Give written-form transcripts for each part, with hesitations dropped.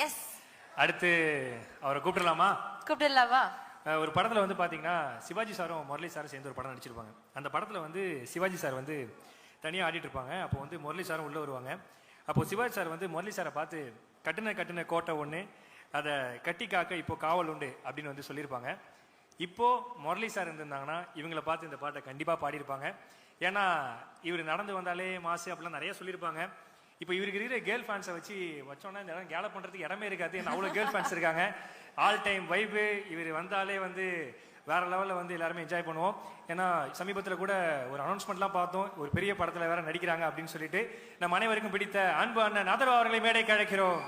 S. அடுத்து அவரை கூப்பிடலாமா? கூப்பிடலாமா? ஒரு படத்தில் வந்து பார்த்தீங்கன்னா சிவாஜி சாரும் முரளி சாரும் சேர்ந்து ஒரு படம் நடிச்சிருப்பாங்க. அந்த படத்தில் வந்து சிவாஜி சார் வந்து தனியாக ஆடிட்டு இருப்பாங்க. அப்போ வந்து முரளி சாரும் உள்ளே வருவாங்க. அப்போது சிவாஜி சார் வந்து முரளி சாரை பார்த்து கட்டின கோட்டை ஒன்று, அதை கட்டி காக்க இப்போ காவல் உண்டு அப்படின்னு வந்து சொல்லியிருப்பாங்க. இப்போது முரளி சார் இருந்திருந்தாங்கன்னா இவங்களை பார்த்து இந்த பாட்டை கண்டிப்பாக பாடியிருப்பாங்க. ஏன்னா இவர் நடந்து வந்தாலே மாசு அப்படிலாம் நிறைய சொல்லியிருப்பாங்க. இப்போ இவருக்கு இருக்கிற கேர்ள் ஃபேன்ஸை வச்சோன்னா இந்த இடம் கேலப் பண்ணுறதுக்கு இடமே இருக்காது. ஏன்னா அவ்வளோ கேர்ள் ஃபேன்ஸ் இருக்காங்க. ஆல் டைம் வைப்பு. இவர் வந்தாலே வந்து வேற லெவலில் வந்து எல்லாருமே என்ஜாய் பண்ணுவோம். ஏன்னா சமீபத்தில் கூட ஒரு அனௌன்ஸ்மெண்ட்லாம் பார்த்தோம், ஒரு பெரிய படத்தில் வேற நடிக்கிறாங்க அப்படின்னு சொல்லிட்டு. நம்ம அனைவருக்கும் பிடித்த அன்பு அண்ணன் ஆதரவு அவர்களை மேடைக்கு அழைக்கிறோம்.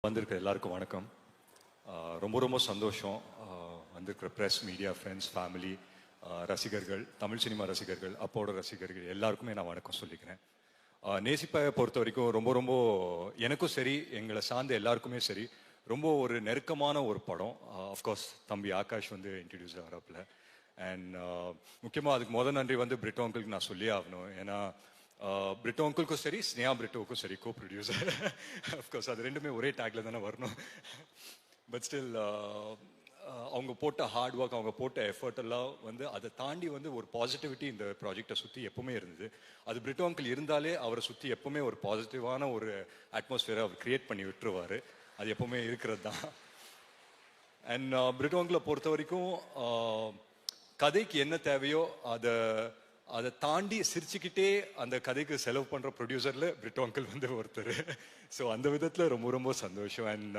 வந்திருக்கிற எல்லாருக்கும் வணக்கம். ரொம்ப ரொம்ப சந்தோஷம். வந்திருக்கிற ப்ரெஸ், மீடியா, ஃப்ரெண்ட்ஸ், ஃபேமிலி, ரசிகர்கள், தமிழ் சினிமா ரசிகர்கள், அப்போட ரசிகர்கள் எல்லாருக்குமே நான் வணக்கம் சொல்லிக்கிறேன். நேசிப்பாயை பொறுத்த வரைக்கும் ரொம்ப ரொம்ப எனக்கும் சரி, எங்களை சார்ந்த எல்லாருக்குமே சரி, ரொம்ப ஒரு நெருக்கமான ஒரு படம். அஃப்கோர்ஸ் தம்பி ஆகாஷ் வந்து இன்ட்ரடியூஸ் ஆகிறப்பில். அண்ட் முக்கியமாக அதுக்கு முதல் நன்றி வந்து பிரிட்டோ அங்கிளுக்கு நான் சொல்லியே ஆகணும். ஏன்னா பிரிட்டோ அங்கிளுக்கும் சரி, ஸ்னேஹா பிரிட்டோவுக்கும் சரி, கோ ப்ரொடியூசர். அஃப்கோர்ஸ் அது ரெண்டுமே ஒரே டேக்ல தானே வரணும். பட் ஸ்டில் அவங்க போட்ட ஹார்ட் ஒர்க், அவங்க போட்ட எஃபர்ட் எல்லாம் வந்து அதை தாண்டி வந்து ஒரு பாசிட்டிவிட்டி இந்த ப்ராஜெக்டை சுற்றி எப்பவுமே இருந்தது. அது பிரிட்டோ அங்கிள் இருந்தாலே அவரை சுற்றி எப்பவுமே ஒரு பாசிட்டிவான ஒரு அட்மாஸ்பியரை அவர் கிரியேட் பண்ணி விட்டுருவார். அது எப்பவுமே இருக்கிறது தான். அண்ட் பிரிட்டோ அங்கிளை பொறுத்த வரைக்கும் கதைக்கு என்ன தேவையோ அதை தாண்டி சிரிச்சுக்கிட்டே அந்த கதைக்கு செலவு பண்ணுற ப்ரொடியூசரில் பிரிட்டோ அங்கிள் வந்து ஒருத்தர். ஸோ அந்த விதத்தில் ரொம்ப ரொம்ப சந்தோஷம். அண்ட்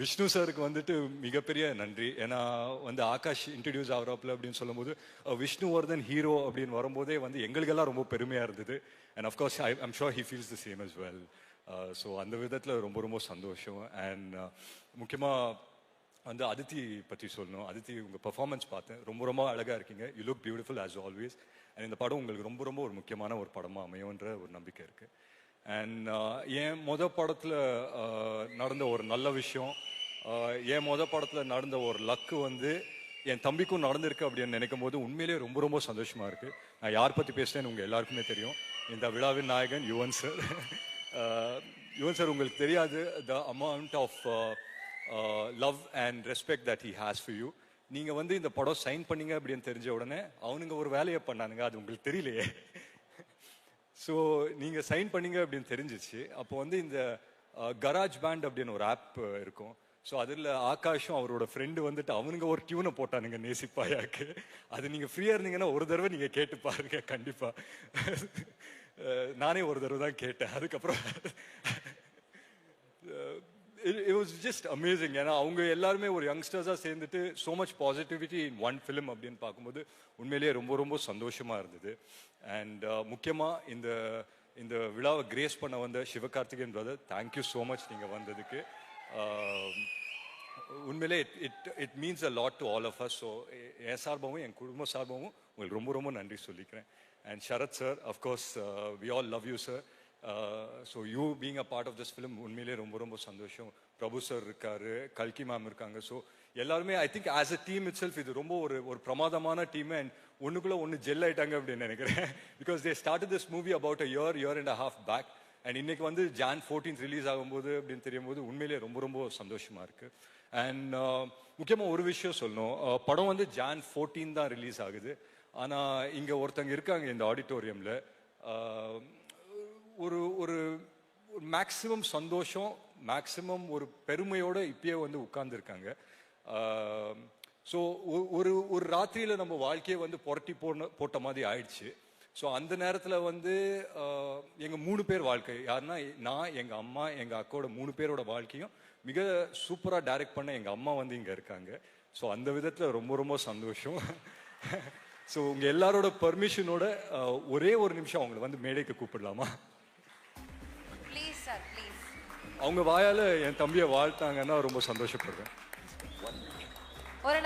விஷ்ணு சாருக்கு வந்துட்டு மிகப்பெரிய நன்றி. ஏன்னா வந்து ஆகாஷ் இன்ட்ரடியூஸ் ஆகிறாப்புல அப்படின்னு சொல்லும்போது விஷ்ணுவர்தன் ஹீரோ அப்படின்னு வரும்போதே வந்து எங்களுக்கெல்லாம் ரொம்ப பெருமையாக இருந்தது. And of course I'm sure he feels the same as well. So அந்த விதத்தில் ரொம்ப ரொம்ப சந்தோஷம். அண்ட் முக்கியமாக வந்து அதித்தி பற்றி சொல்லணும். அதித்தி உங்கள் பெர்ஃபார்மன்ஸ் பார்த்தேன், ரொம்ப ரொம்ப அழகாக இருக்கீங்க. You look beautiful as always. And இந்த படம் உங்களுக்கு ரொம்ப ரொம்ப ஒரு முக்கியமான ஒரு படமாக அமையும்ன்ற ஒரு நம்பிக்கை இருக்குது. அண்ட் என் படத்தில் நடந்த ஒரு நல்ல விஷயம், என் படத்தில் நடந்த ஒரு லக்கு வந்து என் தம்பிக்கும் நடந்திருக்கு அப்படின்னு நினைக்கும் போது உண்மையிலேயே ரொம்ப ரொம்ப சந்தோஷமாக இருக்குது. நான் யார் பற்றி பேசுகிறேன்னு உங்கள் எல்லாருக்குமே தெரியும். இந்த விழாவின் நாயகன் யுவன் சார். யுவன் சார், உங்களுக்கு தெரியாது the amount of love and respect that he has for you. நீங்கள் வந்து இந்த படம் சைன் பண்ணீங்க அப்படின்னு தெரிஞ்ச உடனே அவனுங்க ஒரு வேலையை பண்ணானுங்க, அது உங்களுக்கு தெரியலையே. ஸோ நீங்கள் சைன் பண்ணீங்க அப்படின்னு தெரிஞ்சிச்சு. அப்போ வந்து இந்த கராஜ் பேண்ட் அப்படின்னு ஒரு ஆப் இருக்கும். ஸோ அதில் ஆகாஷும் அவரோட ஃப்ரெண்டு வந்துட்டு அவனுங்க ஒரு டியூனை போட்டானுங்க நேசிப்பாயாக்கு. அது நீங்கள் ஃப்ரீயாக இருந்தீங்கன்னா ஒரு தடவை நீங்கள் கேட்டு பாருங்க கண்டிப்பாக. நானே ஒரு தடவை தான் கேட்டேன். அதுக்கப்புறம் it was just amazing. ஏன்னா அவங்க எல்லாருமே ஒரு யங்ஸ்டர்ஸாக சேர்ந்துட்டு so much positivity in one film அப்படின்னு பார்க்கும்போது உண்மையிலேயே ரொம்ப ரொம்ப சந்தோஷமாக இருந்தது. அண்ட் முக்கியமாக இந்த விழாவை கிரேஸ் பண்ண வந்த Sivakarthikeyan brother, thank you so much நீங்கள் வந்ததுக்கு. உண்மையிலே it means a lot to all of us. So என் சார்பாகவும் என் குடும்ப சார்பாகவும் உங்களுக்கு ரொம்ப ரொம்ப நன்றி சொல்லிக்கிறேன். And Sarath sir, of course we all love you sir. So you being a part of this film உண்மையிலே ரொம்ப ரொம்ப சந்தோஷம். பிரபு சார் இருக்காரு, கல்கி மேம் இருக்காங்க. ஸோ எல்லாருமே I think as a team it self இது ரொம்ப ஒரு பிரமாதமான டீம். அண்ட் ஒன்றுக்குள்ளே ஒன்று ஜெல் ஆயிட்டாங்க அப்படின்னு நினைக்கிறேன். Because they started this movie about a year and a half back. And இன்னைக்கு வந்து Jan 14 ரிலீஸ் ஆகும்போது அப்படின்னு தெரியும் போது உண்மையிலே ரொம்ப ரொம்ப சந்தோஷமாக இருக்குது. அண்ட் முக்கியமாக ஒரு விஷயம் சொல்லணும், படம் வந்து Jan 14 தான் ரிலீஸ் ஆகுது. ஆனால் இங்கே ஒருத்தங்க இருக்காங்க இந்த ஆடிட்டோரியமில், ஒரு ஒரு மேக்சிமம் சந்தோஷம், மேக்சிமம் ஒரு பெருமையோடு இப்பயே வந்து உட்கார்ந்துருக்காங்க. ஸோ ஒரு ராத்திரியில் நம்ம வாழ்க்கையை வந்து புரட்டி போட்ட மாதிரி ஆயிடுச்சு. ஸோ அந்த நேரத்தில் வந்து எங்கள் 3 பேர் வாழ்க்கை, யாருன்னா நான், எங்கள் அம்மா, எங்கள் அக்காவோட 3 பேரோட வாழ்க்கையும் மிக சூப்பராக டைரக்ட் பண்ண எங்கள் அம்மா வந்து இங்கே இருக்காங்க. ஸோ அந்த விதத்தில் ரொம்ப ரொம்ப சந்தோஷம். ஸோ உங்கள் எல்லாரோட பர்மிஷனோட ஒரே ஒரு நிமிஷம் அவங்களை வந்து மேடைக்கு கூப்பிடலாமா? Please sir, please. அவங்க வாயால் என் தம்பியை வாழ்த்தாங்கன்னா ரொம்ப சந்தோஷப்படுறேன். ஒரு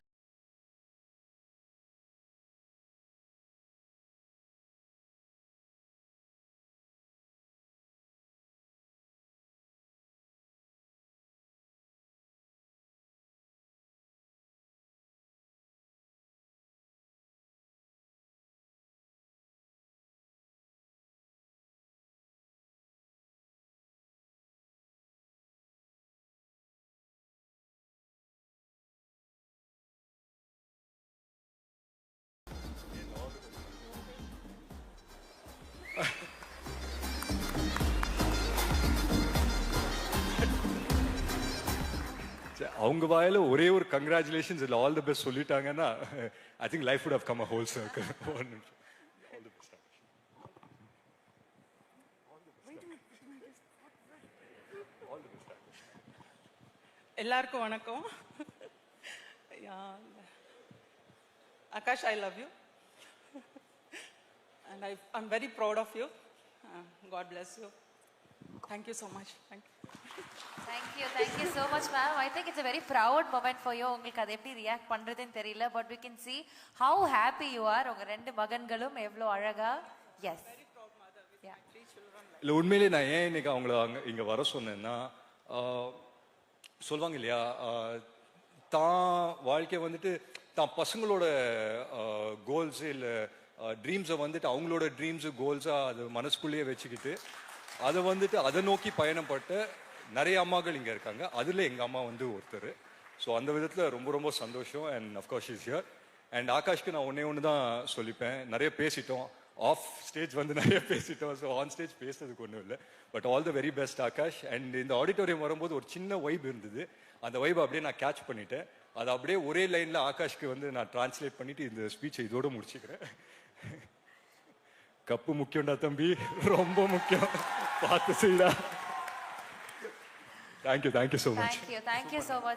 அவங்க வாயில ஒரே ஒரு கங்க்ராச்சுலேஷன்ஸ் இல்லை ஆல் தி பெஸ்ட் சொல்லிட்டாங்கன்னா I think life would have come a whole circle. எல்லாருக்கும் வணக்கம். Akash, I love you and I'm very proud of you. God bless you. Thank you so much. Thank you so much ma'am. I think it's a very proud moment for you. உங்களுக்கு அதை எப்படி react பண்றதுன்னு தெரியல, but we can see how happy you are. உங்க ரெண்டு மகன்களும் எவ்வளவு அழகா. Yes. இல்லை உண்மையிலே நான் ஏன் இன்னைக்கு அவங்கள இங்கே வர சொன்னேன்னா சொல்லுவாங்க இல்லையா, தான் வாழ்க்கையை வந்துட்டு தான் பசங்களோட கோல்ஸு இல்லை ட்ரீம்ஸை வந்துட்டு அவங்களோட ட்ரீம்ஸு கோல்ஸாக அது மனசுக்குள்ளேயே வச்சுக்கிட்டு அதை வந்துட்டு அதை நோக்கி பயணப்பட்ட நிறைய அம்மாக்கள் இங்கே இருக்காங்க. அதில் எங்கள் அம்மா வந்து ஒருத்தர். ஸோ அந்த விதத்தில் ரொம்ப ரொம்ப சந்தோஷம். And of course is here. And ஆகாஷ்க்கு நான் ஒன்று தான் சொல்லிப்பேன், நிறைய பேசிட்டோம், ஆஃப் ஸ்டேஜ் வந்து நிறைய பேசிட்டோம். ஸோ ஆன் ஸ்டேஜ் பேசுறதுக்கு ஒன்றும் இல்லை. But all the very best Akash. And இந்த ஆடிட்டோரியம் வரும்போது ஒரு சின்ன வைப் இருந்தது, அந்த வைப் அப்படியே நான் கேட்ச் பண்ணிட்டேன். அதை அப்படியே ஒரே லைனில் ஆகாஷ்க்கு வந்து நான் டிரான்ஸ்லேட் பண்ணிட்டு இந்த ஸ்பீச்சை இதோடு முடிச்சுக்கிறேன். கப்பு முக்கியம்டா தம்பி, ரொம்ப முக்கியம், பார்த்து செய்யடா. Thank you so much. Thank you so much.